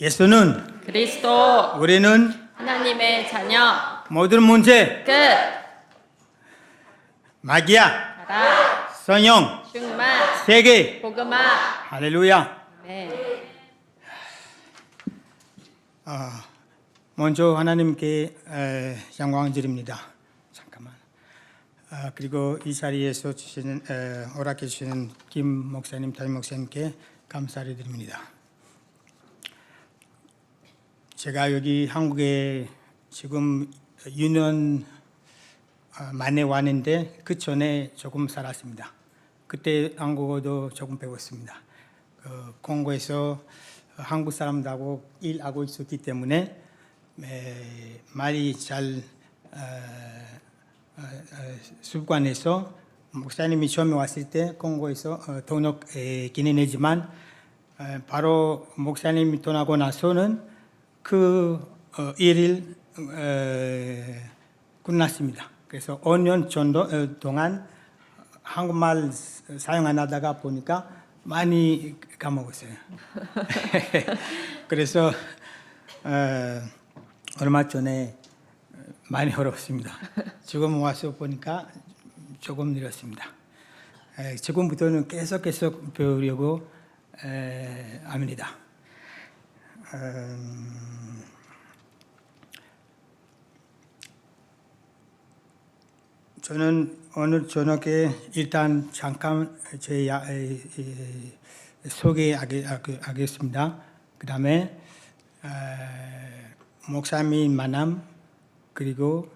예수는 그리스도 우리는 하나님의 자녀 모든 문제 끝 마귀야 가라 성령 충만 세계 복음화 할렐루야. 네. 먼저 하나님께 영광 드립니다. 잠깐만. 그리고 이 자리에서 주시는 허락해 주시는 김 목사님, 담임 목사님께 감사를 드립니다. 제가 여기 한국에 지금 6년 만에 왔는데 그 전에 조금 살았습니다. 그때 한국어도 조금 배웠습니다. 콩고에서 한국 사람들하고 일하고 있었기 때문에 말이 잘 습관해서 목사님이 처음에 왔을 때 콩고에서 통역기는 했지만 바로 목사님이 떠나고 나서는 그 일일 끝났습니다. 그래서 5년 정도 동안 한국말 사용 안 하다가 보니까 많이 까먹었어요. 그래서 얼마 전에 많이 어렵습니다. 지금 와서 보니까 조금 늘었습니다. 지금부터는 계속 배우려고 합니다. 저는 오늘 저녁에 일단 잠깐 제 소개하겠습니다. 그 다음에 목사님 만남 그리고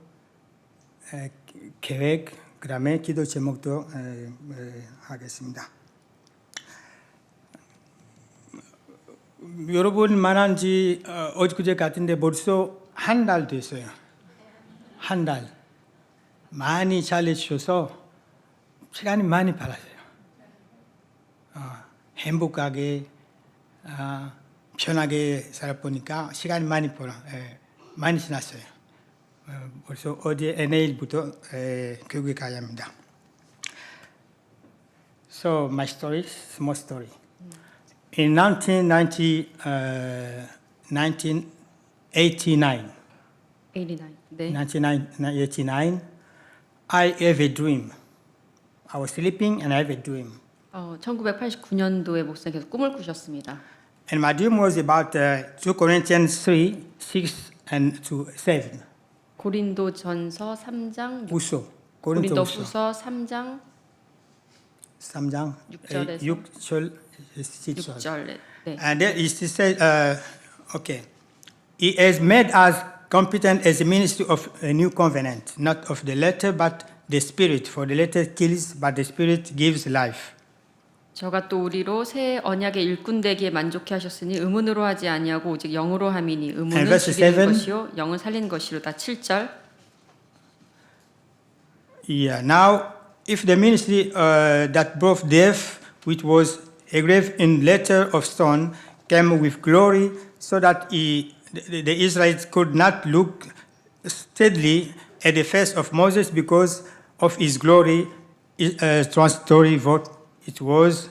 계획 그 다음에 기도 제목도 하겠습니다. 여러분 만난 지 어저께 같은데 벌써 한 달 됐어요. 한 달. 많이 잘해주셔서 시간이 많이 빨랐어요. 행복하게 편하게 살아보니까 시간이 많이 지났어요. 벌써 어제 내일부터 교육에 가야 합니다. So my story, small story. In 1989, 89. 네. 1989, I have a dream. I was sleeping and I have a dream. 1989년도에 목사님께서 꿈을 꾸셨습니다. And my dream was about 2 Corinthians 3, 6 and to 7. 고린도전서 3장 우소. 고린도후서 3장 3장 6절에서 6절 7절. 6절. 네. And there is to say, okay, He has made us competent as a ministry of a new covenant, not of the letter but the spirit. For the letter kills, but the spirit gives life. 저가 또 우리로 새 언약의 일꾼 되기에 만족해 하셨으니 의문으로 하지 아니하고 오직 영으로 함이니 And 의문은 verse 죽이는 7. 것이요 영은 살리는 것이로다. 7절. Yeah. Now, if the ministry that brought death, which was engraved in letter of stone, came with glory, so that the Israelites could not look steadily at the face of Moses because of his glory, transitory vote. It was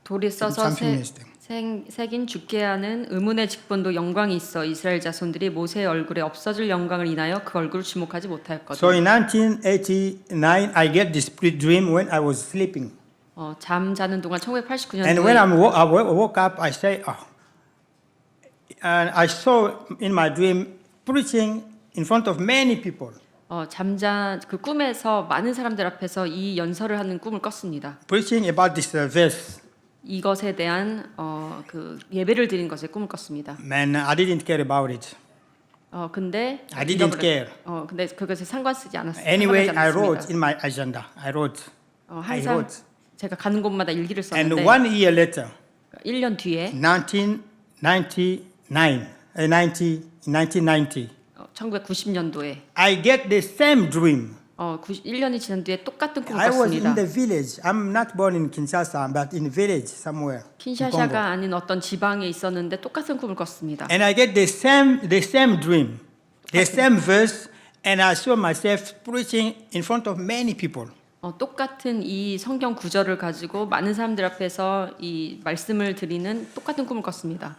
돌이 써서 something 새긴 죽게 하는 의문의 직분도 영광이 있어 이스라엘 자손들이 모세의 얼굴에 없어질 영광을 인하여 그 얼굴을 주목하지 못하였거든. So in 1989, I get this dream when I was sleeping. 잠자는 동안 And when I 1989년도에 woke up, I say, oh. And I saw in my dream preaching in front of many people. 그 꿈에서 많은 사람들 앞에서 이 연설을 하는 꿈을 꿨습니다. Preaching about this verse. 이것에 대한 그 예배를 드린 것에 꿈을 꿨습니다. Man, I didn't care about it. 근데 I didn't care. 근데 그것에 상관 쓰지 않았어요. Anyway, 상관하지 I 않았습니다. wrote in my agenda. I wrote. 항상 제가 가는 곳마다 일기를 And 썼는데 1 year later, 1년 뒤에 1990, 1990년도에 I get the same dream. 1년이 지난 뒤에 똑같은 꿈을 I was in 꿨습니다. the village. I'm not born in Kinshasa, but in village somewhere. in Congo. 킨샤샤가 아닌 어떤 지방에 있었는데 똑같은 꿈을 꿨습니다. And I get the same dream, the same verse, and I saw myself preaching in front of many people. 똑같은 이 성경 구절을 가지고 많은 사람들 앞에서 이 말씀을 드리는 똑같은 꿈을 꿨습니다.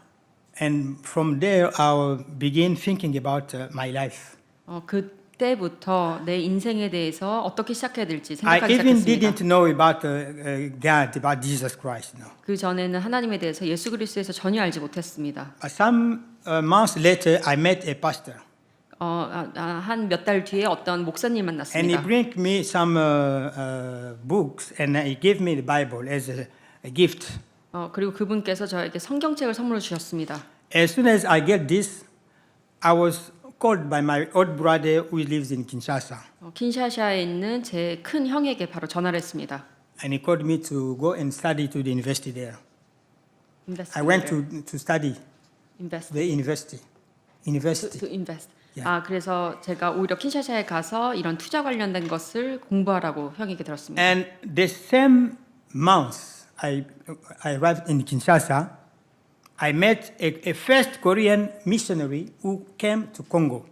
And from there, I begin thinking about my life. 그때부터 내 인생에 대해서 어떻게 시작해야 될지 I 생각하기 even 시작했습니다. didn't know about God, about Jesus Christ. No. 그 전에는 하나님에 대해서 예수 그리스도에서 전혀 알지 못했습니다. Some months later, I met a pastor, 한 몇 달 뒤에 어떤 목사님 and he 만났습니다. brought me some books, and he gave me the Bible as a gift. 그리고 그분께서 저에게 성경책을 선물로 주셨습니다. As soon as I get this, I was called by my old brother who lives in Kinshasa, 킨샤샤에 있는 제 큰 형에게 바로 전화를 했습니다. and he called me to go and study to the university there. I went to study invest. the university. to invest. Yeah. 그래서 제가 오히려 킨샤샤에 가서 이런 투자 관련된 것을 공부하라고 형에게 들었습니다. And the same month I arrived in Kinshasa, I met a first Korean missionary who came to Congo.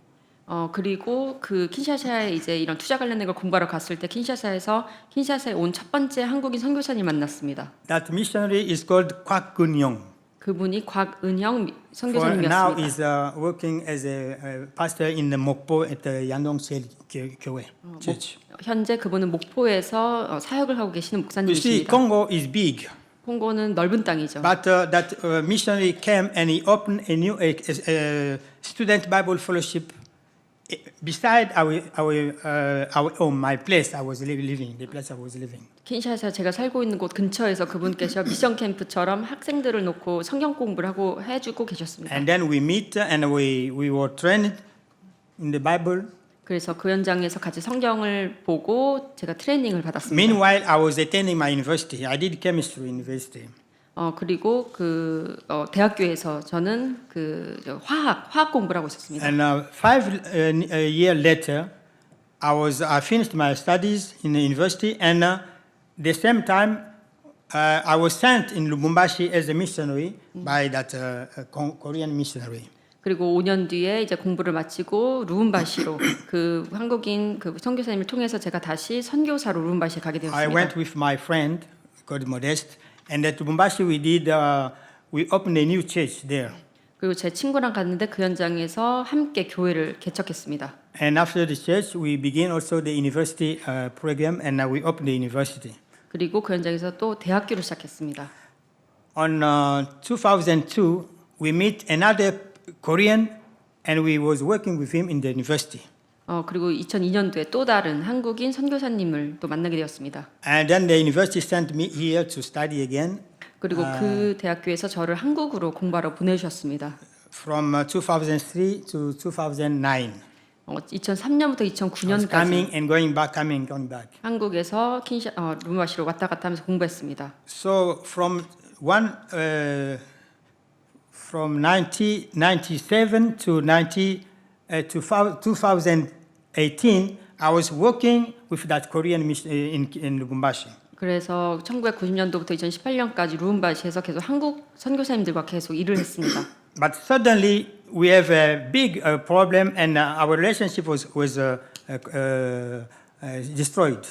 그리고 그 킨샤샤에 이제 이런 투자 관련된 걸 공부하러 갔을 때 킨샤사에 온 첫 번째 한국인 선교사님 만났습니다. That missionary is called Kwak Gun-yong. 그분이 곽은형 For 선교사님이었습니다. now, is working as a pastor in the Mokpo at the Yandong 교회 Church. 현재 그분은 목포에서 사역을 하고 계시는 You see, 목사님이십니다. Congo is big, 콩고는 넓은 땅이죠. but that missionary came and he opened a new student Bible fellowship beside our home, my place I was living, the place I was living. 킨샤사 제가 살고 있는 곳 근처에서 그분께서 미션 캠프처럼 학생들을 놓고 성경 공부를 하고 해주고 계셨습니다. And then we meet and we were trained in the Bible. 그래서 그 현장에서 같이 성경을 보고 제가 트레이닝을 받았습니다. Meanwhile, I was attending my university. I did chemistry university. 그리고 대학교에서 저는 화학 공부를 하고 있었습니다. And 5 years later, I finished my studies in the university, and the same time, I was sent in Lubumbashi as a missionary by that Korean missionary. 그리고 5년 뒤에 이제 공부를 마치고 루움바시로 그 한국인 그 선교사님을 통해서 제가 다시 선교사로 루움바시에 가게 I went 되었습니다. with my friend called Modeste, and at Lubumbashi we opened a new church there. 그리고 제 친구랑 갔는데 그 현장에서 함께 교회를 개척했습니다. And after the church, we began also the university program, and we opened the university. 그리고 그 현장에서 또 대학교를 시작했습니다. On 2002, we met another Korean, and we was working with him in the university. 그리고 2002년도에 또 다른 한국인 선교사님을 또 만나게 되었습니다. And then the university sent me here to study again. 그리고 그 대학교에서 저를 한국으로 공부하러 보내주셨습니다. From 2003 to 2009. 2003년부터 I was 2009년까지 coming and going back, coming and going back. 한국에서 루마시로 왔다 갔다 하면서 공부했습니다. So from 1997 to 2018, I was working with that Korean mission in Lubumbashi. 그래서 1990년도부터 2018년까지 루움바시에서 계속 한국 선교사님들과 계속 일을 했습니다. But suddenly we have a big problem, and our relationship was destroyed.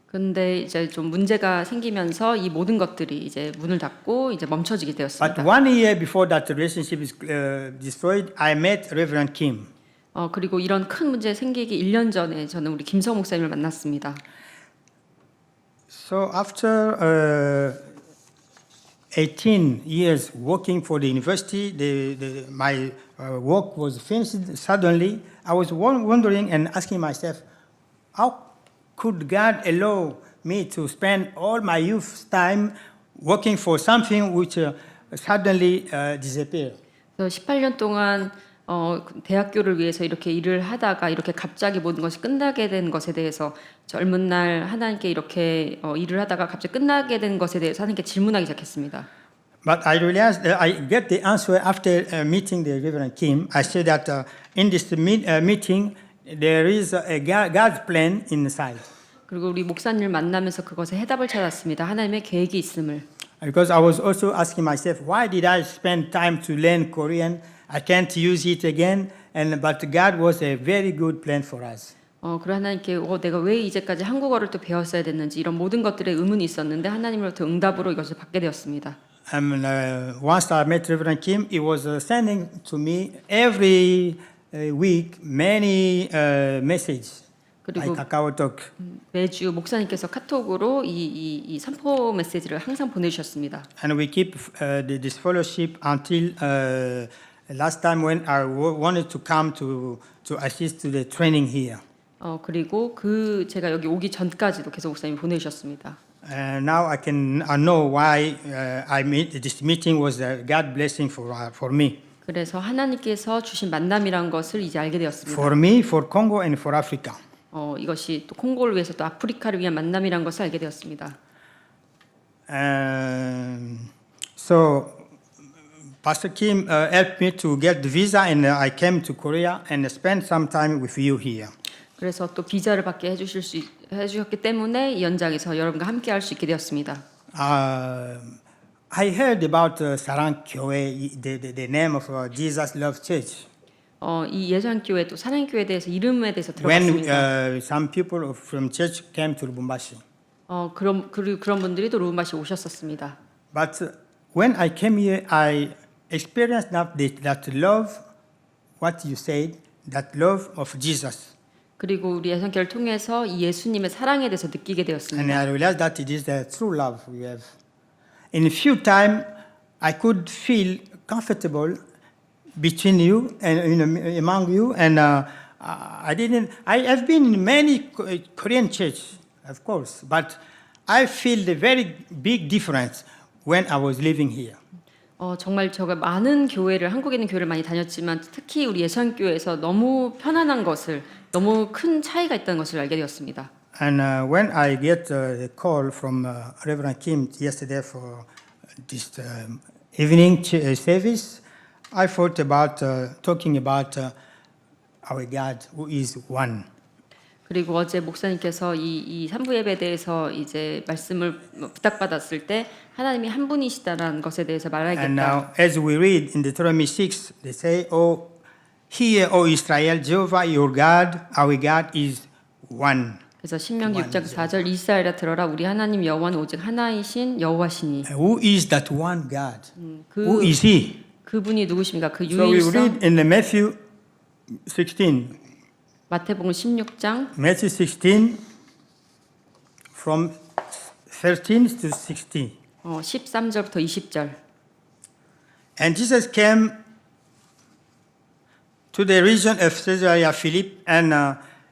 근데 이제 좀 문제가 생기면서 이 모든 것들이 이제 문을 닫고 이제 멈춰지게 But 되었습니다. 1 year before that relationship is destroyed, I met Reverend Kim. 그리고 이런 큰 문제 생기기 1년 전에 저는 우리 김성 목사님을 만났습니다. So after 18 years working for the university, my work was finished suddenly. I was wondering and asking myself, how could God allow me to spend all my youth time working for something which suddenly disappeared? 그래서 18년 동안 대학교를 위해서 이렇게 일을 하다가 이렇게 갑자기 모든 것이 끝나게 된 것에 대해서 젊은 날 하나님께 이렇게 일을 하다가 갑자기 끝나게 된 것에 대해서 하나님께 질문하기 시작했습니다. But I realized I get the answer after meeting the Reverend Kim. I said that in this meeting there is a God's plan inside. 그리고 우리 목사님을 만나면서 그것에 해답을 찾았습니다. 하나님의 계획이 있음을. Because I was also asking myself, why did I spend time to learn Korean? I can't use it again. But God was a very good plan for us. 그리고 하나님께 내가 왜 이제까지 한국어를 또 배웠어야 됐는지 이런 모든 것들에 의문이 있었는데 하나님으로부터 응답으로 이것을 받게 되었습니다. Once I met Reverend Kim, he was sending to me every week many messages by 그리고 KakaoTalk. 매주 목사님께서 카톡으로 이 선포 메시지를 항상 보내주셨습니다. And we keep this fellowship until last time when I wanted to come to assist to the training here. 그리고 제가 여기 오기 전까지도 계속 목사님이 보내주셨습니다. Now I know why this meeting was a God blessing for me. 그래서 하나님께서 주신 만남이란 것을 이제 알게 되었습니다. For me, for Congo, and for Africa. 이것이 또 콩고를 위해서 또 아프리카를 위한 만남이란 것을 알게 되었습니다. So Pastor Kim helped me to get the visa, and I came to Korea and spent some time with you here. 그래서 또 비자를 받게 해주셨기 때문에 이 연장에서 여러분과 함께 할 수 있게 되었습니다. I heard about Sarang Kyoe, the name of Jesus Love Church. 이 예수교회 또 사랑교회에 대해서 이름에 대해서 When 들어봤습니다. some people from church came to Lubumbashi. 그런 분들이 또 루음바시 오셨었습니다. But when I came here, I experienced that love, what you said, that love of Jesus. 그리고 우리 예선교회를 통해서 이 예수님의 사랑에 대해서 느끼게 And 되었습니다. I realized that it is the true love we have. In a few time, I could feel comfortable between you and among you. And I have been in many Korean churches, of course, but I feel the very big difference when I was living here. 정말 제가 많은 교회를 한국에 있는 교회를 많이 다녔지만 특히 우리 예선교회에서 너무 편안한 것을 너무 큰 차이가 있다는 것을 알게 되었습니다. And when I get a call from Reverend Kim yesterday for this evening service, I thought about talking about our God who is one. 그리고 어제 목사님께서 이 산부 예배에 대해서 이제 말씀을 부탁받았을 때 하나님이 한 분이시다라는 것에 대해서 And 말하겠다. now, as we read in Deuteronomy 6, they say, "Oh, hear, O Israel, Jehovah your God, our God is one." 그래서 신명기 6장 4절 이스라엘아 들어라 우리 하나님 여호와는 오직 하나이신 여호와시니. Who is that one God? 그- Who is He? 그분이 누구십니까? 그 So we 유일성. read in Matthew 16, 마태복음 16장 Matthew 16, from 13 to 16. 13절부터 20절. And Jesus came to the region of Caesarea Philippi, and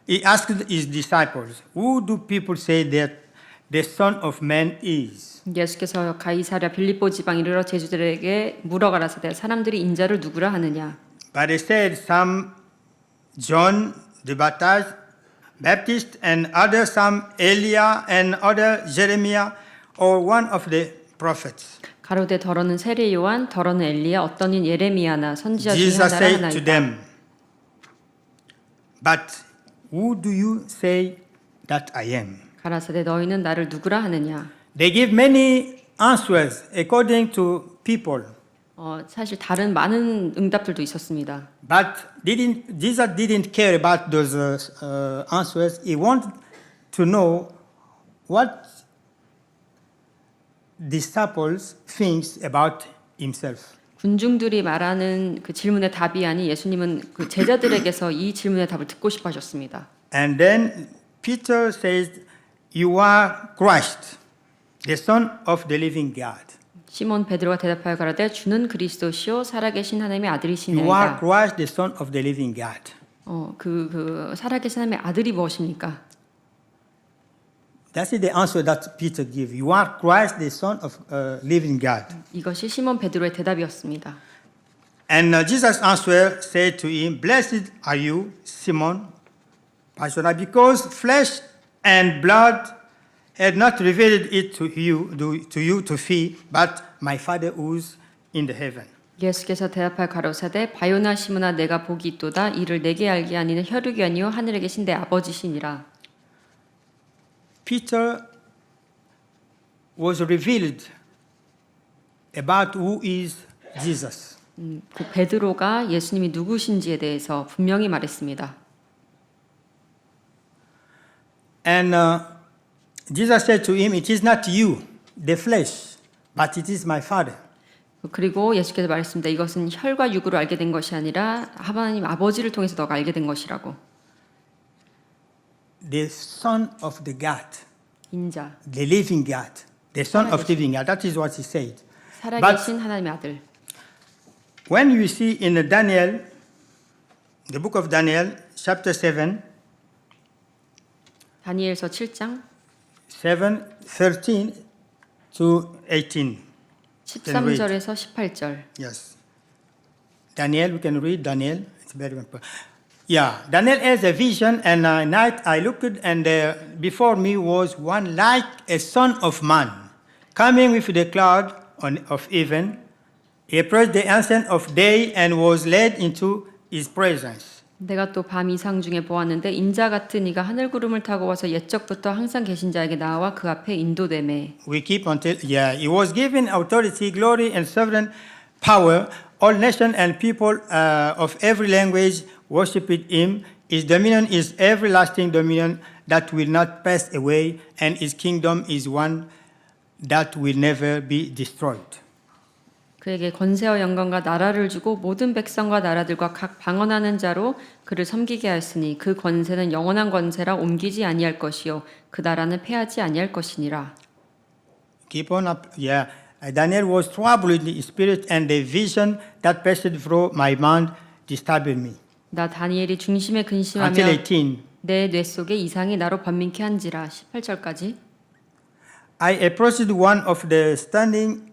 he asked his disciples, "Who do people say that the Son of Man is?" 예수께서 가이사랴 빌립보 지방 이르러 제자들에게 물어 가라사대 사람들이 인자를 누구라 하느냐. But they said, "Some John the Baptist, and other some Eliah, and other Jeremiah, or one of the prophets." 가로되 더러는 세례 요한 더러는 엘리야 어떠는 예레미야나 선지자 중에 Jesus 하나라 said to 하나이다. them, "But who do you say that I am?" 가라사대 너희는 나를 누구라 하느냐. They give many answers according to people, 사실 다른 많은 응답들도 있었습니다. but Jesus didn't care about those answers. He wanted to know what disciples thinks about himself. 군중들이 말하는 그 질문의 답이 아닌 예수님은 그 제자들에게서 이 질문의 답을 듣고 싶어 하셨습니다. And then Peter says, "You are Christ, the Son of the living God." 시몬 베드로가 대답하여 가라되 주는 그리스도시요 살아계신 하나님의 You are 아들이시니이다. Christ, the Son of the living God. 그 살아계신 하나님의 아들이 무엇입니까? That's the answer that Peter gave. You are Christ, the Son of living God. 이것이 시몬 베드로의 대답이었습니다. And Jesus answered, said to him, "Blessed are you, Simon, Barjona, because flesh and blood had not revealed it to you to feed, but my Father who's in the heaven." 예수께서 대답할 가로사대 바요나 시몬아 내가 복이 있도다 이를 내게 알게 하니는 혈육이 아니요 하늘에 계신 내 아버지시니라. Peter was revealed about who is Jesus. 그 베드로가 예수님이 누구신지에 대해서 분명히 말했습니다. And Jesus said to him, "It is not you, the flesh, but it is my Father." 그리고 예수께서 말했습니다. 이것은 혈과 육으로 알게 된 것이 아니라 하나님 아버지를 통해서 너가 알게 된 것이라고. The Son of the God, 인자, the living God, the Son of living God. That is what he said. 살아계신 하나님의 아들. When you see in Daniel, the book of Daniel, chapter 7, 다니엘서 7장 13 to 18. 13절에서 18절. Yes. Daniel, we can read Daniel. It's very important. Yeah, Daniel has a vision, and at night I looked, and before me was one like a son of man, coming with the cloud of heaven. He approached the ancient of day and was led into his presence. 내가 또 밤 이상 중에 보았는데 인자 같은 이가 하늘 구름을 타고 와서 옛적부터 항상 계신 자에게 나와 그 앞에 인도되매. We keep until, yeah, he was given authority, glory, and sovereign power. All nations and people of every language worshiped him. His dominion is everlasting dominion that will not pass away, and his kingdom is one that will never be destroyed. 그에게 권세와 영광과 나라를 주고 모든 백성과 나라들과 각 방언하는 자로 그를 섬기게 하였으니 그 권세는 영원한 권세라 옮기지 아니할 것이요 그 나라는 패하지 아니할 것이니라. Keep on up, yeah. Daniel was troubled in the spirit, and the vision that passed through my mind disturbed me. 나 다니엘이 중심에 근심하며 Until 18. 내 뇌 속에 이상이 나로 번민케 한지라. 18절까지. I approached one of the standing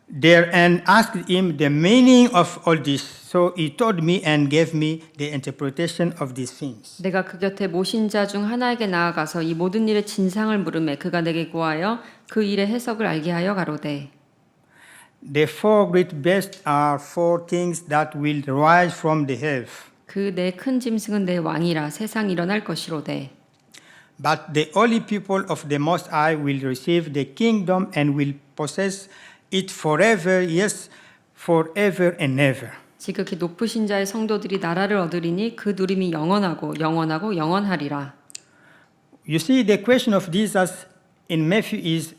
there and asked him the meaning of all this. So he told me and gave me the interpretation of these things. 내가 그 곁에 모신 자 중 하나에게 나아가서 이 모든 일의 진상을 물으매 그가 내게 구하여 그 일의 해석을 알게 하여 가로되. The four great beasts are four kings that will rise from the earth. 그 내 큰 짐승은 내 왕이라 세상 일어날 것이로되. But the holy people of the Most High will receive the kingdom and will possess it forever, yes, forever and ever. 지극히 높으신 자의 성도들이 나라를 얻으리니 그 누림이 영원하고 영원하고 영원하리라. You see, the question of Jesus in Matthew is,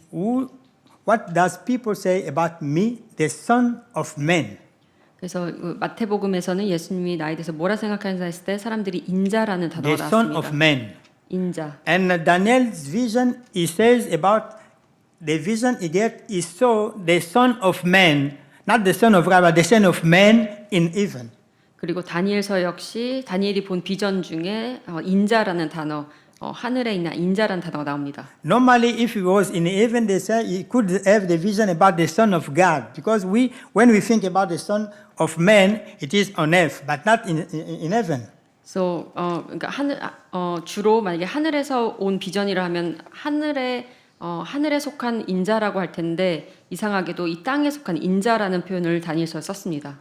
what does people say about me, the Son of Man? 그래서 마태복음에서는 예수님이 나에 대해서 뭐라 생각하는지 했을 때 사람들이 인자라는 단어가 The Son of 나왔습니다. Man. 인자. And Daniel's vision, he says about the vision he get, he saw the Son of Man, not the Son of God, but the Son of Man in heaven. 그리고 다니엘서 역시 다니엘이 본 비전 중에 인자라는 단어, 하늘에 있는 인자라는 단어가 나옵니다. Normally, if he was in heaven, they say he could have the vision about the Son of God, because when we think about the Son of Man, it is on earth, but not in heaven. 그래서 그러니까 주로 만약에 하늘에서 온 비전이라 하면 하늘에 속한 인자라고 할 텐데 이상하게도 이 땅에 속한 인자라는 표현을 다니엘서에 썼습니다.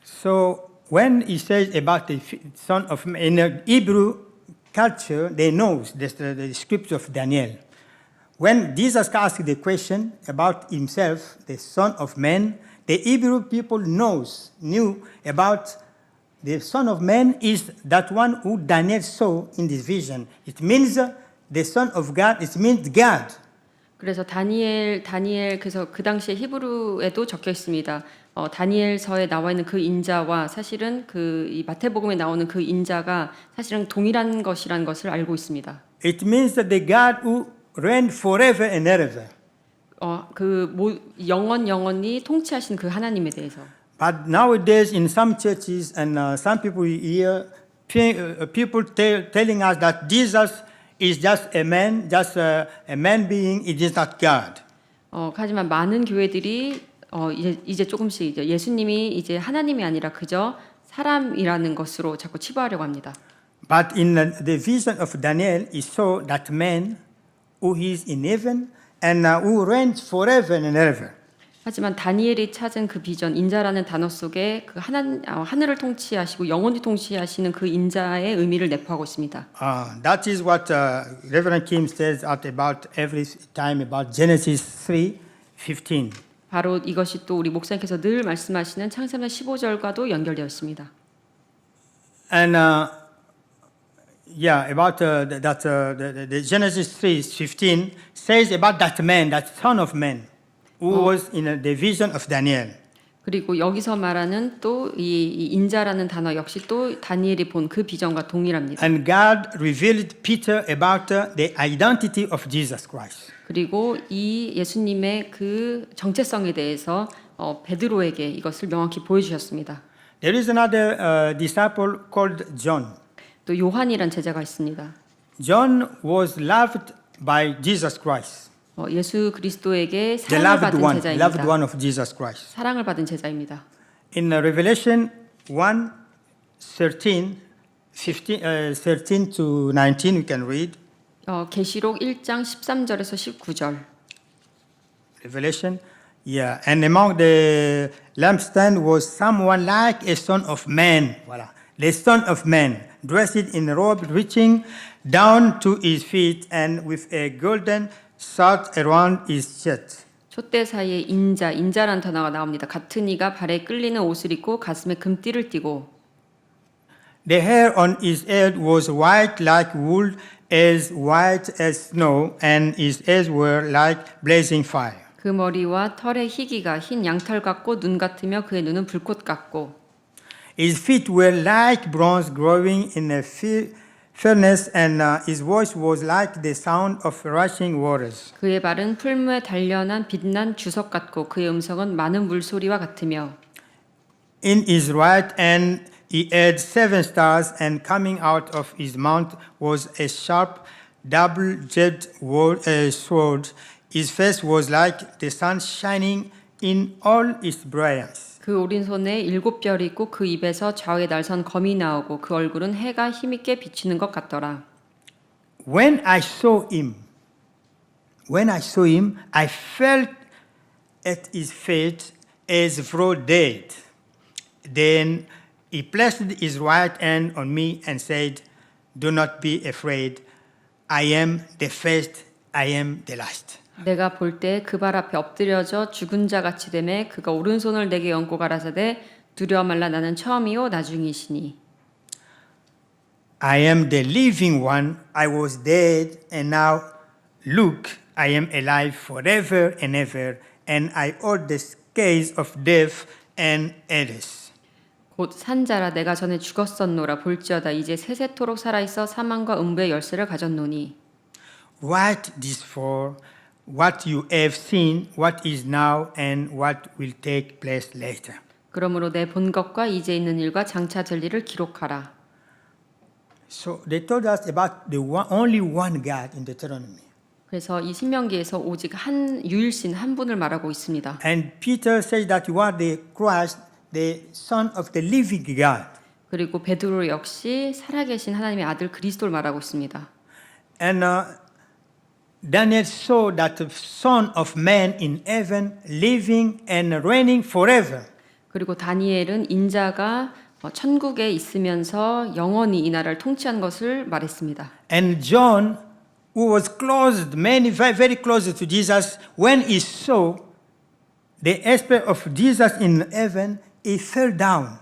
So when he says about the Son of Man, in the Hebrew culture, they know the scripture of Daniel. When Jesus asked the question about himself, the Son of Man, the Hebrew people knew about the Son of Man is that one who Daniel saw in this vision. It means the Son of God, it means God. 그래서 다니엘 그래서 그 당시에 히브리어에도 적혀 있습니다. 다니엘서에 나와 있는 그 인자와 사실은 이 마태복음에 나오는 그 인자가 사실은 동일한 것이라는 것을 알고 있습니다. It means that the God who reigns forever and ever. 영원히 통치하신 그 하나님에 대해서. But nowadays, in some churches and some people hear people telling us that Jesus is just a man being. It is not God. 하지만 많은 교회들이 이제 조금씩 예수님이 이제 하나님이 아니라 그저 사람이라는 것으로 자꾸 치부하려고 합니다. But in the vision of Daniel, he saw that man who is in heaven and who reigns forever and ever. 하지만 다니엘이 찾은 그 비전, 인자라는 단어 속에 그 하늘을 통치하시고 영원히 통치하시는 그 인자의 의미를 내포하고 있습니다. That is what Reverend Kim says about every time about Genesis 3:15. 바로 이것이 또 우리 목사님께서 늘 말씀하시는 창세기 15절과도 연결되어 있습니다. And about the Genesis 3:15 says about that man, that Son of Man. who was in the vision of Daniel. 그리고 여기서 말하는 또 이 인자라는 단어 역시 또 다니엘이 본 그 비전과 동일합니다. And God revealed Peter about the identity of Jesus Christ. 그리고 이 예수님의 그 정체성에 대해서 베드로에게 이것을 명확히 보여주셨습니다. There is another disciple called John. 또 요한이란 제자가 있습니다. John was loved by Jesus Christ. 예수 그리스도에게 The 사랑을 받은 loved 제자입니다. one of Jesus Christ. 사랑을 받은 제자입니다. In Revelation 1, 13 to 19, we can read. 계시록 1장 13절에서 19절. Revelation, yeah. And among the lampstand was someone like a son of man. Voilà. The son of man, dressed in a robe reaching down to his feet and with a golden sword around his chest. 촛대 사이에 인자란 단어가 나옵니다. 같은 이가 발에 끌리는 옷을 입고 가슴에 금띠를 띠고 The hair on his head was white like wool, as white as snow, and his eyes were like blazing fire. 그 머리와 털의 희기가 흰 양털 같고 눈 같으며 그의 눈은 불꽃 같고 His feet were like bronze growing in a furnace, and his voice was like the sound of rushing waters. 그의 발은 풀무에 단련한 빛난 주석 같고 그의 음성은 많은 물소리와 같으며 In his right hand he had 7 stars, and coming out of his mouth was a sharp, double-edged sword. His face was like the sun shining in all its brilliance. 그 오른손에 7별이 있고 그 입에서 좌우에 날선 검이 나오고 그 얼굴은 해가 힘있게 비치는 것 같더라. When I saw him, I felt at his feet as though dead. Then he placed his right hand on me and said, "Do not be afraid. I am the first, I am the last." 내가 볼 때 그 발 앞에 엎드려져 죽은 자 같이 되매 그가 오른손을 내게 얹고 가라사대 두려워 말라 나는 처음이요 나중이시니 I am the living one. I was dead, and now look, I am alive forever and ever, and I hold the scales of death and Hades. 곧 산자라 내가 전에 죽었었노라 볼지어다 이제 세세토록 살아있어 사망과 음부의 열쇠를 가졌노니 Write this for what you have seen, what is now, and what will take place later. 그러므로 내 본 것과 이제 있는 일과 장차 될 일을 기록하라. So they told us about only one God in Deuteronomy. 그래서 이 신명기에서 오직 한 유일신 한 분을 말하고 있습니다. And Peter says that you are the Christ, the Son of the living God. 그리고 베드로 역시 살아계신 하나님의 아들 그리스도를 말하고 있습니다. And Daniel saw that the Son of Man in heaven living and reigning forever. 그리고 다니엘은 인자가 천국에 있으면서 영원히 이 나라를 통치한 것을 말했습니다. And John, who was very close to Jesus, when he saw the aspect of Jesus in heaven, he fell down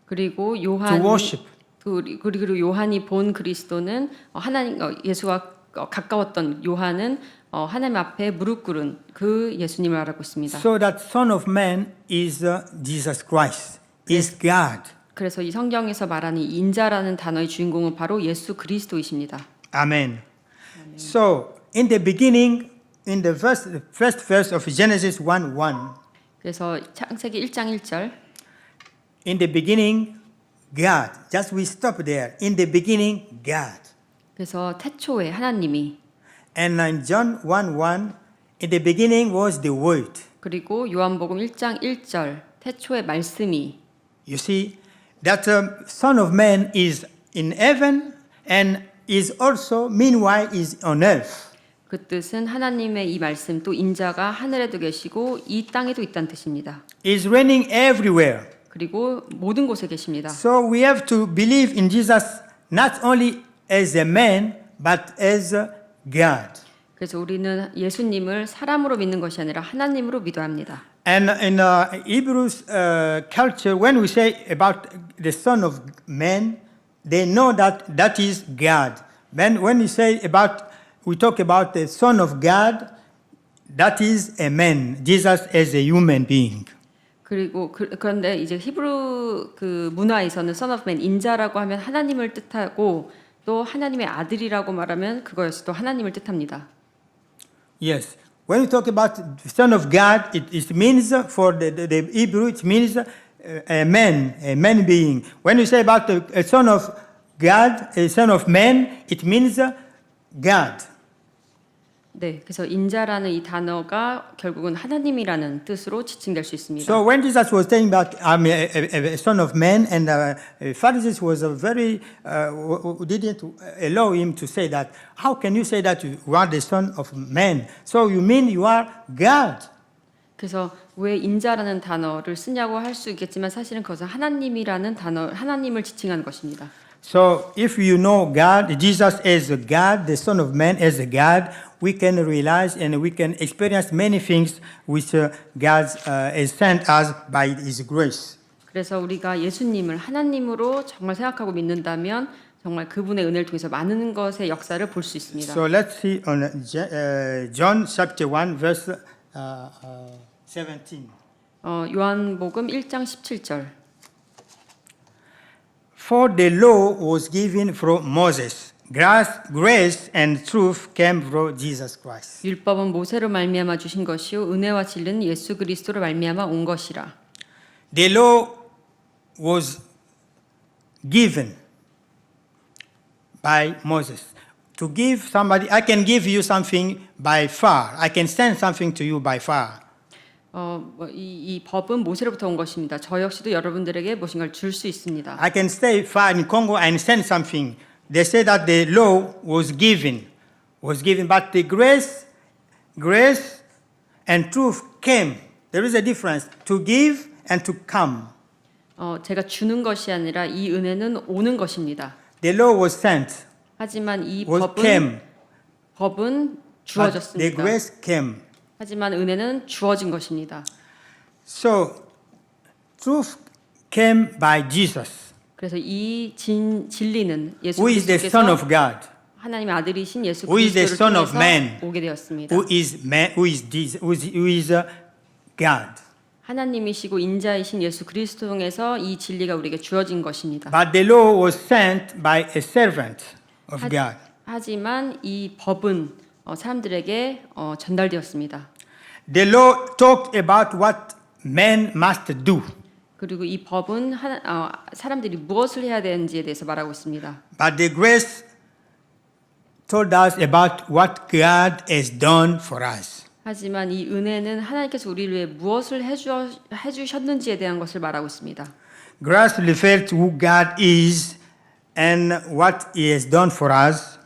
그리고 to 요한 worship. 그리고 요한이 본 그리스도는 하나님 예수와 가까웠던 요한은 하나님 앞에 무릎 꿇은 그 예수님을 알고 있습니다. So that Son of Man is Jesus Christ, is God. 그래서 이 성경에서 말하는 이 인자라는 단어의 주인공은 바로 예수 그리스도이십니다. Amen. So in the beginning, in the first verse of Genesis 1:1, 그래서 창세기 1장 1절 in the beginning, God. Just we stop there. In the beginning, God. 그래서 태초에 하나님이 And in John 1:1, in the beginning was the Word. 그리고 요한복음 1장 1절 태초에 말씀이 You see, that Son of Man is in heaven and is also, meanwhile, is on earth. 그 뜻은 하나님의 이 말씀 또 인자가 하늘에도 계시고 이 땅에도 있다는 뜻입니다. Is reigning everywhere. 그리고 모든 곳에 계십니다. So we have to believe in Jesus not only as a man, but as God. 그래서 우리는 예수님을 사람으로 믿는 것이 아니라 하나님으로 믿어야 합니다. And in Hebrews culture, when we say about the Son of Man, they know that that is God. When we talk about the Son of God, that is a man. Jesus as a human being. 그리고 그런데 이제 히브리 그 문화에서는 Son of Man 인자라고 하면 하나님을 뜻하고 또 하나님의 아들이라고 말하면 그것이 또 하나님을 뜻합니다. Yes. When we talk about the Son of God, it means for the Hebrew, it means a man being. When you say about a Son of God, a Son of Man, it means God. 네, 그래서 인자라는 이 단어가 결국은 하나님이라는 뜻으로 지칭될 수 있습니다. So when Jesus was saying about I'm a son of man, and Pharisees was didn't allow him to say that. How can you say that you are the son of man? So you mean you are God? 그래서 왜 인자라는 단어를 쓰냐고 할 수 있겠지만 사실은 그것은 하나님이라는 단어, 하나님을 지칭하는 것입니다. So if you know God, Jesus as God, the Son of Man as God, we can realize and we can experience many things which God has sent us by His grace. 그래서 우리가 예수님을 하나님으로 정말 생각하고 믿는다면 정말 그분의 은혜를 통해서 많은 것의 역사를 볼 수 있습니다. So let's see on John chapter 1 verse 17. 요한복음 1장 17절. For the law was given through Moses. Grace and truth came through Jesus Christ. 율법은 모세로 말미암아 주신 것이요 은혜와 진리는 예수 그리스도로 말미암아 온 것이라. The law was given by Moses. To give somebody, I can give you something by far. I can send something to you by far. 이 법은 모세로부터 온 것입니다. 저 역시도 여러분들에게 무엇인가를 줄 수 있습니다. I can stay far in Congo and send something. They say that the law was given, but the grace and truth came. There is a difference to give and to come. 제가 주는 것이 아니라 이 은혜는 오는 것입니다. The law was sent, 하지만 이 came, 법은 but the 주어졌습니다. grace came. 하지만 은혜는 주어진 것입니다. So, truth came by Jesus, 그래서 이 진리는 예수 who is the Son 그리스도께서 of God, 하나님의 아들이신 예수 who is the 그리스도를 Son of 통해서 Man, 오게 되었습니다. who is man, who is God. 하나님이시고 인자이신 예수 그리스도 통해서 이 진리가 우리에게 주어진 것입니다. But the law was sent by a servant of God. 하지만 이 법은 사람들에게 전달되었습니다. The law talked about what man must do, 그리고 이 법은 사람들이 무엇을 해야 되는지에 대해서 말하고 있습니다. but the grace told us about what God has done for us. 하지만 이 은혜는 하나님께서 우리를 위해 무엇을 해주셨는지에 대한 것을 말하고 있습니다. Grace refers to who God is and what He has done for us.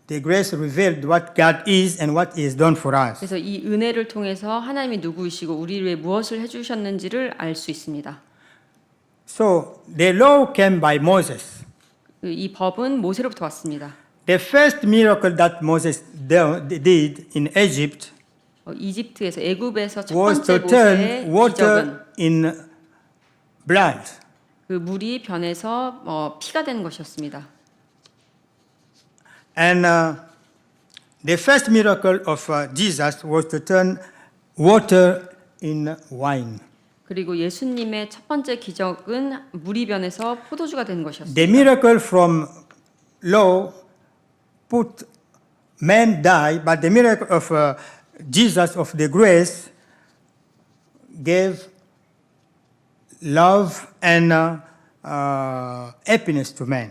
The grace revealed what God is and what He has done for us. 그래서 이 은혜를 통해서 하나님이 누구이시고 우리를 위해 무엇을 해주셨는지를 알 수 있습니다. So the law came by Moses. 이 법은 모세로부터 왔습니다. The first miracle that Moses did in Egypt 이집트에서 애굽에서 첫 was 번째 to turn 모세의 water 기적은 in blood. 그 물이 변해서 피가 되는 것이었습니다. And the first miracle of Jesus was to turn water in wine. 그리고 예수님의 첫 번째 기적은 물이 변해서 포도주가 되는 것이었습니다. The miracle from law put man die, but the miracle of Jesus of the grace gave love and happiness to man.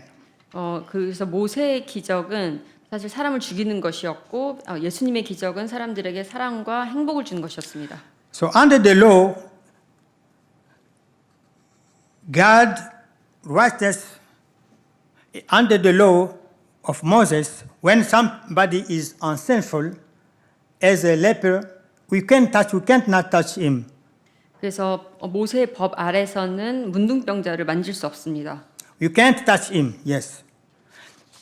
그래서 모세의 기적은 사실 사람을 죽이는 것이었고 예수님의 기적은 사람들에게 사랑과 행복을 주는 것이었습니다. So under the law, God righteous under the law of Moses, when somebody is unsinful, as a leper, we can't not touch him. 그래서 모세의 법 아래서는 문둥병자를 만질 수 없습니다. You can't touch him, yes.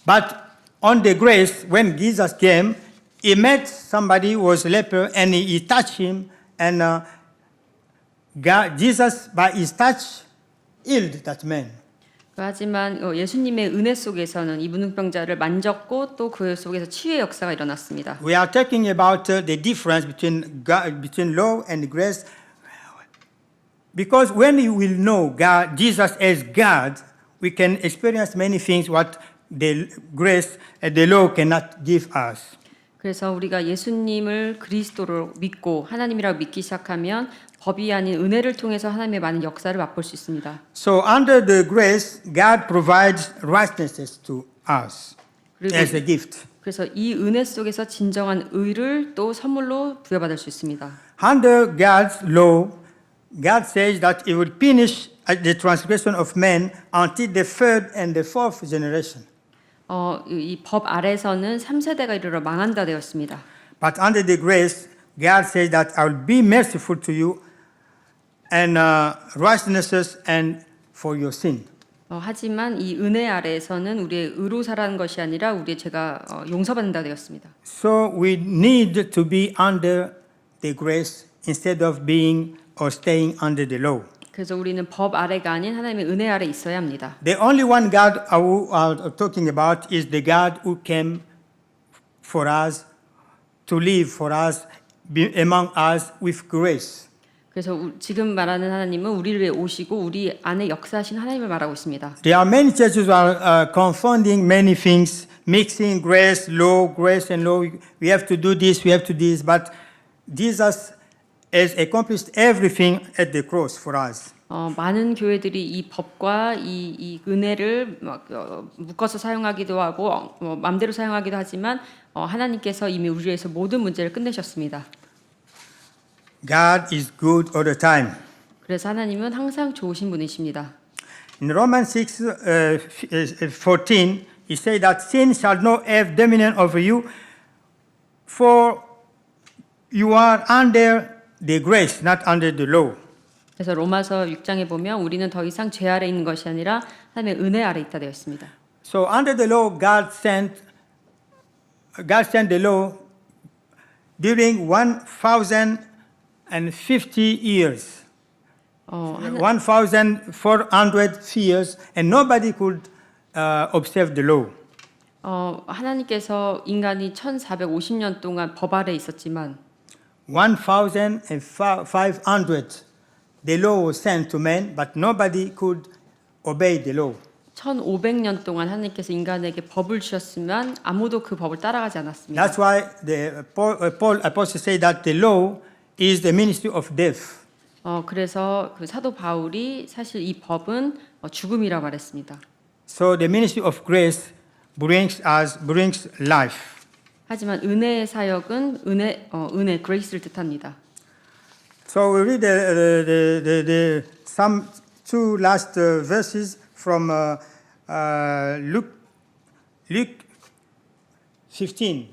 But on the grace, when Jesus came, he met somebody who was a leper and he touched him, and Jesus, by his touch, healed that man. 하지만 예수님의 은혜 속에서는 이 문둥병자를 만졌고 또 그 속에서 치유의 역사가 일어났습니다. We are talking about the difference between law and grace. Because when you will know God, Jesus as God, we can experience many things what the grace and the law cannot give us. 그래서 우리가 예수님을 그리스도로 믿고 하나님이라고 믿기 시작하면 법이 아닌 은혜를 통해서 하나님의 많은 역사를 맛볼 수 있습니다. So under the grace, God provides righteousness to us as a gift. 그래서 이 은혜 속에서 진정한 의를 또 선물로 부여받을 수 있습니다. Under God's law, God says that He will punish the transgression of men until the third and the fourth generation. 이 법 아래서는 3세대가 이르러 망한다 되었습니다. But under the grace, God says that I will be merciful to you and righteousness and for your sin. 하지만 이 은혜 아래에서는 우리의 의로 살아가는 것이 아니라 우리의 죄가 용서받는다 되었습니다. So we need to be under the grace instead of being or staying under the law. 그래서 우리는 법 아래가 아닌 하나님의 은혜 아래 있어야 합니다. The only one God who are talking about is the God who came for us to live for us among us with grace. 그래서 지금 말하는 하나님은 우리를 위해 오시고 우리 안에 역사하신 하나님을 말하고 있습니다. There are many churches who are confounding many things, mixing grace and law. We have to do this, we have to do this, but Jesus has accomplished everything at the cross for us. 많은 교회들이 이 법과 이 은혜를 막, 묶어서 사용하기도 하고 마음대로 사용하기도 하지만 하나님께서 이미 우리 위해서 모든 문제를 끝내셨습니다. God is good all the time. 그래서 하나님은 항상 좋으신 분이십니다. In Romans 6:14, he said that sin shall not have dominion over you, for you are under the grace, not under the law. 그래서 로마서 6장에 보면 우리는 더 이상 죄 아래 있는 것이 아니라 하나님의 은혜 아래 있다 되어 있습니다. So under the law, God sent the law during 1,050 years. 1,400 years, and nobody could observe the law. 하나님께서 인간이 1450년 동안 법 아래 있었지만 1,500 the law was sent to men, but nobody could obey the law. 1500년 동안 하나님께서 인간에게 법을 주셨지만 아무도 그 법을 따라가지 않았습니다. That's why Paul apostle say that the law is the ministry of death. 그래서 그 사도 바울이 사실 이 법은 죽음이라고 말했습니다. So the ministry of grace brings life. 하지만 은혜의 사역은 은혜 grace를 뜻합니다. So we read some two last verses from Luke 15.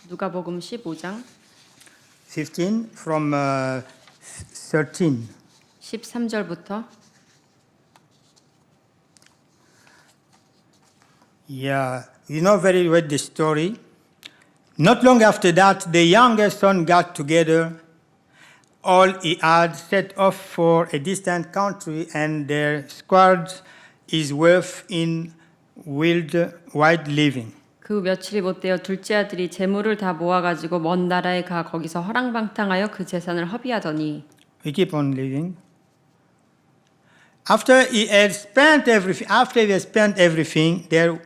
누가복음 15장 15 from 13. 13절부터 Yeah, you know very well the story. Not long after that, the youngest son got together all he had, set off for a distant country, and there squandered his wealth in wild living. 그 며칠이 못되어 둘째 아들이 재물을 다 모아가지고 먼 나라에 가 거기서 허랑방탕하여 그 재산을 허비하더니 We keep on living. After he had spent everything, there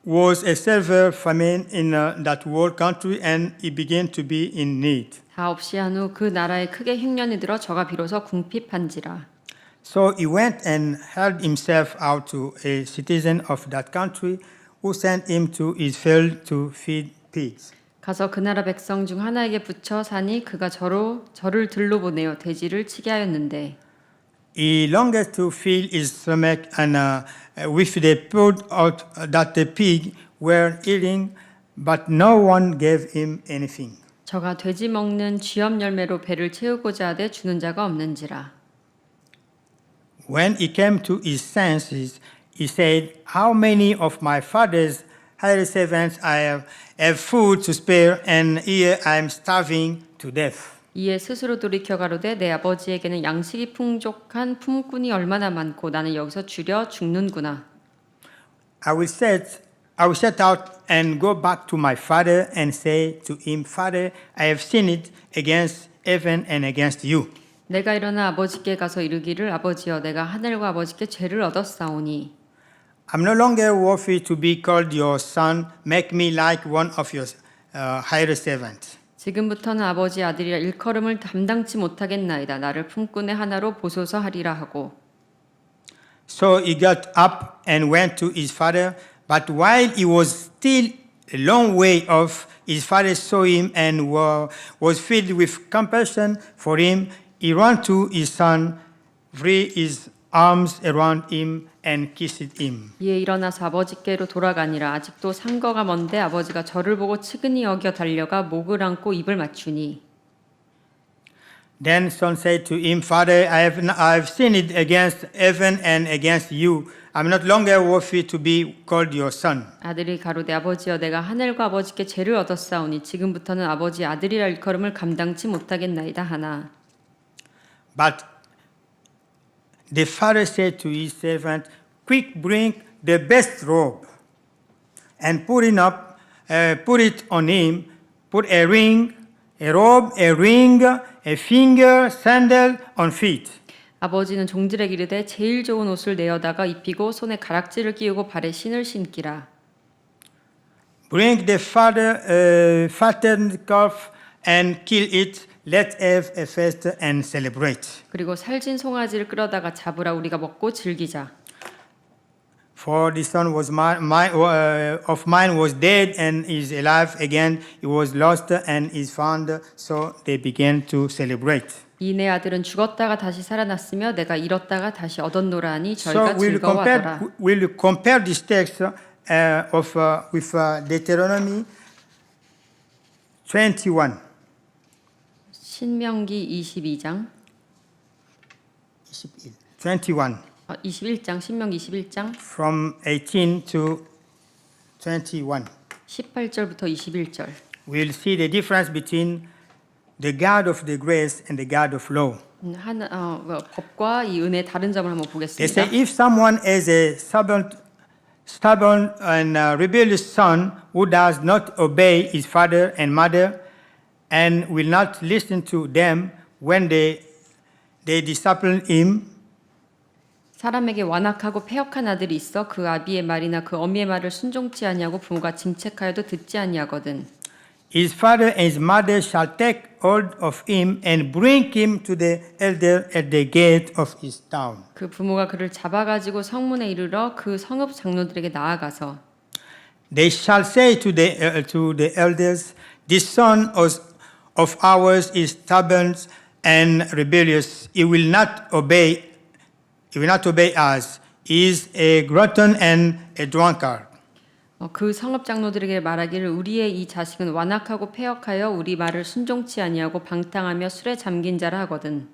was a severe famine in that whole country, and he began to be in need. 다 없이 한 후 그 나라에 크게 흉년이 들어 저가 비로소 궁핍한지라. So he went and held himself out to a citizen of that country, who sent him to his field to feed pigs. 가서 그 나라 백성 중 하나에게 붙여 사니 그가 저를 들로 보내어 돼지를 치게 하였는데 He longed to fill his stomach and with the food out that the pig were eating, but no one gave him anything. 저가 돼지 먹는 쥐염 열매로 배를 채우고자 하되 주는 자가 없는지라. When he came to his senses, he said, "How many of my father's hired servants I have food to spare, and here I am starving to death." 이에 스스로 돌이켜 가로되 내 아버지에게는 양식이 풍족한 품꾼이 얼마나 많고 나는 여기서 줄여 죽는구나. I will set out and go back to my father and say to him, Father, I have sinned against heaven and against you. 내가 일어나 아버지께 가서 이르기를 아버지여 내가 하늘과 아버지께 죄를 얻었사오니 I'm no longer worthy to be called your son. Make me like one of your hired servants. 지금부터는 아버지 아들이라 일컬음을 담당치 못하겠나이다. 나를 품꾼의 하나로 보소서 하리라 하고 So he got up and went to his father. But while he was still a long way off, his father saw him and was filled with compassion for him. He ran to his son, threw his arms around him, and kissed him. 이에 일어나서 아버지께로 돌아가니라. 아직도 상거가 먼데 아버지가 저를 보고 측은히 여겨 달려가 목을 안고 입을 맞추니 Then son said to him, Father, I have sinned against heaven and against you. I'm not longer worthy to be called your son. 아들이 가로되 아버지여 내가 하늘과 아버지께 죄를 얻었사오니 지금부터는 아버지 아들이라 일컬음을 감당치 못하겠나이다 하나. But the father said to his servant, Quick, bring the best robe and put it on him. Put a ring, a robe, a ring, a finger, sandal on feet. 아버지는 종들에게 이르되 제일 좋은 옷을 내어다가 입히고 손에 가락지를 끼우고 발에 신을 신기라. Bring the fattened calf and kill it. Let's have a feast and celebrate. 그리고 살진 송아지를 끌어다가 잡으라 우리가 먹고 즐기자. For the son of mine was dead and is alive again. He was lost and is found. So they began to celebrate. 이 내 아들은 죽었다가 다시 살아났으며 내가 잃었다가 다시 얻었노라 하니 So 저희가 즐거워하더라. we'll compare this text with Deuteronomy 21. 신명기 22장 21장 신명기 21장 from 18 to 21. 18절부터 21절. We'll see the difference between the God of the grace and the God of law. 법과 이 은혜의 다른 점을 한번 They 보겠습니다. say if someone has a stubborn and rebellious son who does not obey his father and mother and will not listen to them when they discipline him, 사람에게 완악하고 패역한 아들이 있어 그 아비의 말이나 그 어미의 말을 순종치 아니하고 부모가 징책하여도 듣지 아니하거든. his father and his mother shall take hold of him and bring him to the elder at the gate of his town. 그 부모가 그를 잡아가지고 성문에 이르러 그 성읍 장로들에게 나아가서 They shall say to the elders, this son of ours is stubborn and rebellious. He will not obey us. He is a glutton and a drunkard. 그 성읍 장로들에게 말하기를 우리의 이 자식은 완악하고 패역하여 우리 말을 순종치 아니하고 방탕하며 술에 잠긴 자라 하거든.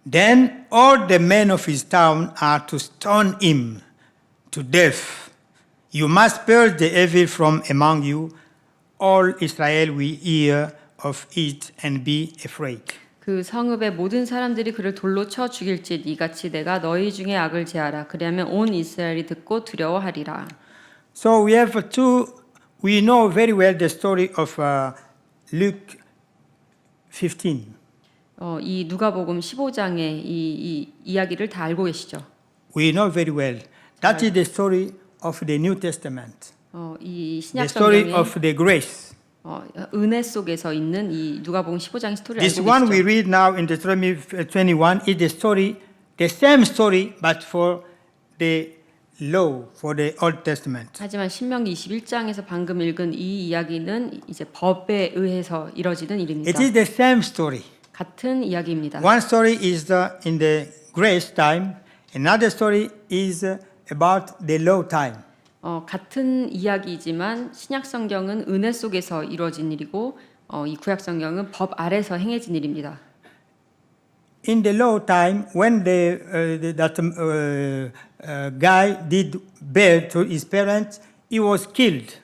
Then all the men of his town are to stone him to death. You must purge the evil from among you. All Israel will hear of it and be afraid. 그 성읍의 모든 사람들이 그를 돌로 쳐 죽일지 이같이 내가 너희 중에 악을 제하라. 그리하면 온 이스라엘이 듣고 두려워하리라. So we know very well the story of Luke 15. 이 누가복음 15장의 이 이야기를 다 알고 계시죠? We know very well. That is the story of the New Testament. 이 The 신약 story 성경의 of the grace. 은혜 속에서 있는 이 누가복음 15장 스토리를 This 알고 one we 계시죠? read now in Deuteronomy 21 is the same story, but for the law, for the Old Testament. 하지만 신명기 21장에서 방금 읽은 이 이야기는 이제 법에 의해서 이뤄지는 일입니다. It is the same story. 같은 이야기입니다. One story is in the grace time. Another story is about the law time. 같은 이야기이지만 신약 성경은 은혜 속에서 이루어진 일이고 이 구약 성경은 법 아래서 행해진 일입니다. In the law time, when that guy did bad to his parents, he was killed.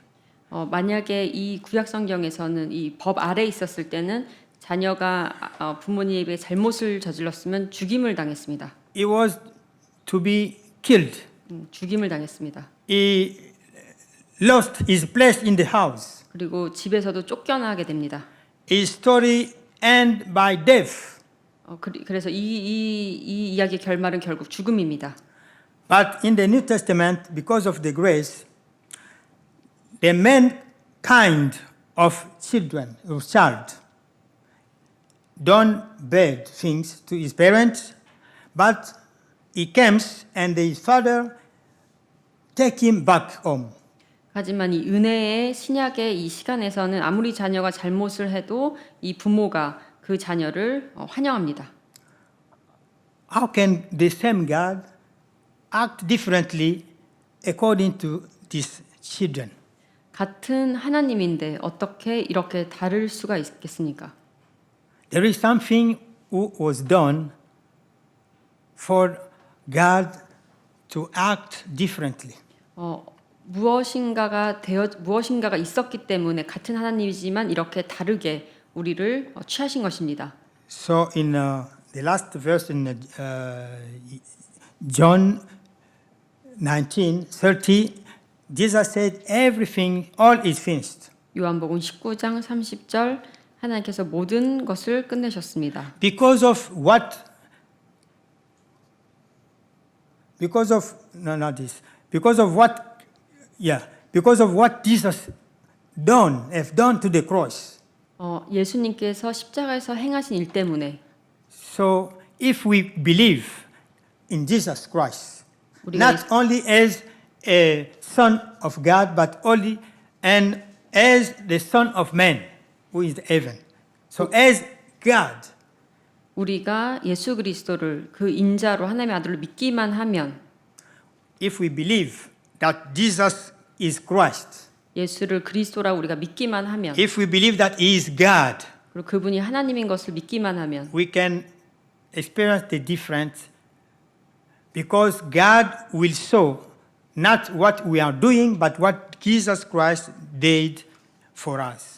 만약에 이 구약 성경에서는 이 법 아래 있었을 때는 자녀가 부모님에게 잘못을 저질렀으면 죽임을 당했습니다. He was to be killed. 죽임을 당했습니다. He lost his place in the house. 그리고 집에서도 쫓겨나게 됩니다. His story end by death. 그래서 이 이야기의 결말은 결국 죽음입니다. But in the New Testament, because of the grace, the main kind of child don't bad things to his parents, but he comes and his father take him back home. 하지만 이 은혜의 신약의 이 시간에서는 아무리 자녀가 잘못을 해도 이 부모가 그 자녀를 환영합니다. How can the same God act differently according to these children? 같은 하나님인데 어떻게 이렇게 다를 수가 있겠습니까? There is something who was done for God to act differently. 무엇인가가 있었기 때문에 같은 하나님이지만 이렇게 다르게 우리를 취하신 것입니다. So in the last verse in John 19:30, Jesus said, "Everything, all is finished." 요한복음 19장 30절 하나님께서 모든 것을 끝내셨습니다. Because of what Jesus have done to the cross. 예수님께서 십자가에서 행하신 일 때문에 So if we believe in Jesus Christ, 우리가 not only as a son of God, but only and as the son of man who is in heaven. So as God, 우리가 예수 그리스도를 그 인자로 하나님의 아들로 믿기만 하면 if we believe that Jesus is Christ, 예수를 그리스도라고 우리가 믿기만 하면 if we believe that He is God, 그리고 그분이 하나님인 것을 믿기만 하면 we can experience the difference because God will show not what we are doing, but what Jesus Christ did for us.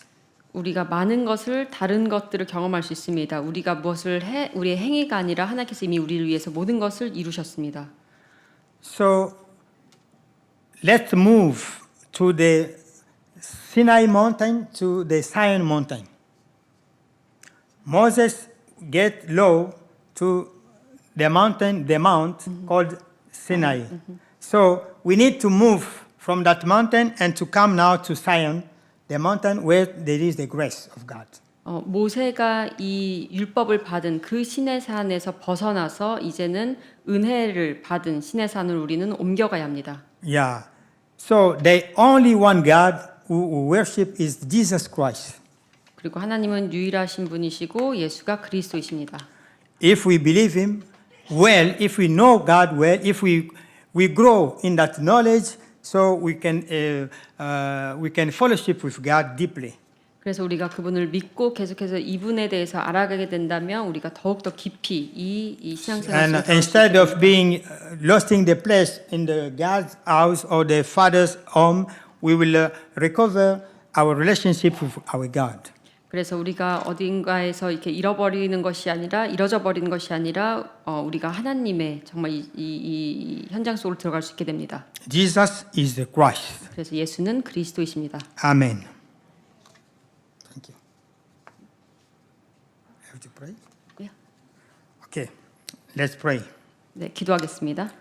우리가 많은 것을 다른 것들을 경험할 수 있습니다. 우리가 무엇을 우리의 행위가 아니라 하나님께서 이미 우리를 위해서 모든 것을 이루셨습니다. So let's move to the Sinai mountain to the Zion mountain. Moses get low to the mount called Sinai. So we need to move from that mountain and to come now to Zion, the mountain where there is the grace of God. 모세가 이 율법을 받은 그 시내산에서 벗어나서 이제는 은혜를 받은 시내산으로 우리는 옮겨가야 합니다. Yeah. So the only one God who worship is Jesus Christ. 그리고 하나님은 유일하신 분이시고 예수가 그리스도이십니다. If we believe Him well, if we know God well, if we grow in that knowledge, so we can fellowship with God deeply. 그래서 우리가 그분을 믿고 계속해서 이분에 대해서 알아가게 된다면 우리가 더욱더 깊이 이 신앙생활을 And instead of being losing the place in the God's house or the Father's home, we will recover our relationship with our God. 그래서 우리가 어딘가에서 이렇게 잃어버리는 것이 아니라 잃어져 버리는 것이 아니라 우리가 하나님의 정말 이 현장 속으로 들어갈 수 있게 됩니다. Jesus is the Christ. 그래서 예수는 그리스도이십니다. Amen. Thank you. Have to pray? 네. Okay. Let's pray. 네, 기도하겠습니다.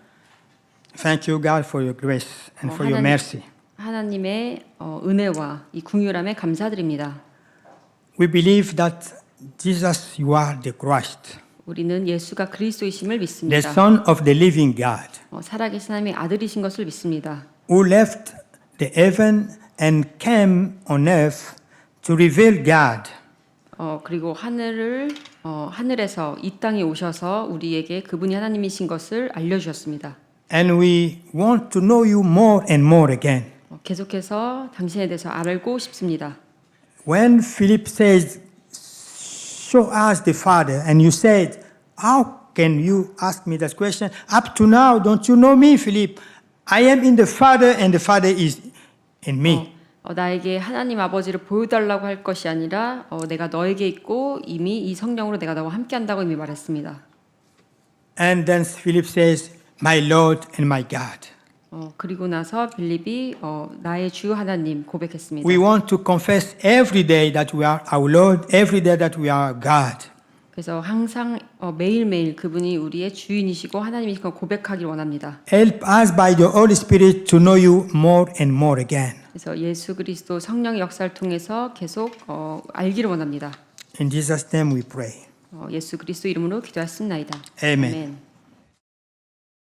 Thank you, God, for your grace and for your mercy. 하나님의 은혜와 이 긍휼함에 감사드립니다. We believe that Jesus, you are the Christ, 우리는 예수가 그리스도이심을 the 믿습니다. Son of the living God, 살아계신 하나님의 아들이신 것을 믿습니다. who left the heaven and came on earth to reveal God. 그리고 하늘에서 이 땅에 오셔서 우리에게 그분이 하나님이신 것을 알려주셨습니다. And we want to know you more and more again. 계속해서 당신에 대해서 알고 싶습니다. When Philip says, show us the Father, and you said, how can you ask me that question? Up to now, don't you know me, Philip? I am in the Father, and the Father is in me. 나에게 하나님 아버지를 보여달라고 할 것이 아니라 내가 너에게 있고 이미 이 성령으로 내가 너와 함께한다고 이미 말했습니다. And then Philip says, my Lord and my God. 그리고 나서 빌립이 나의 주 하나님 고백했습니다. We want to confess every day that we are our Lord, every day that we are God. 그래서 항상 매일매일 그분이 우리의 주인이시고 하나님이시고 고백하길 원합니다. Help us by the Holy Spirit to know you more and more again. 그래서 예수 그리스도 성령의 역사를 통해서 계속 알기를 원합니다. In Jesus' name we pray. 예수 그리스도 이름으로 기도하였습니다. Amen. 아멘.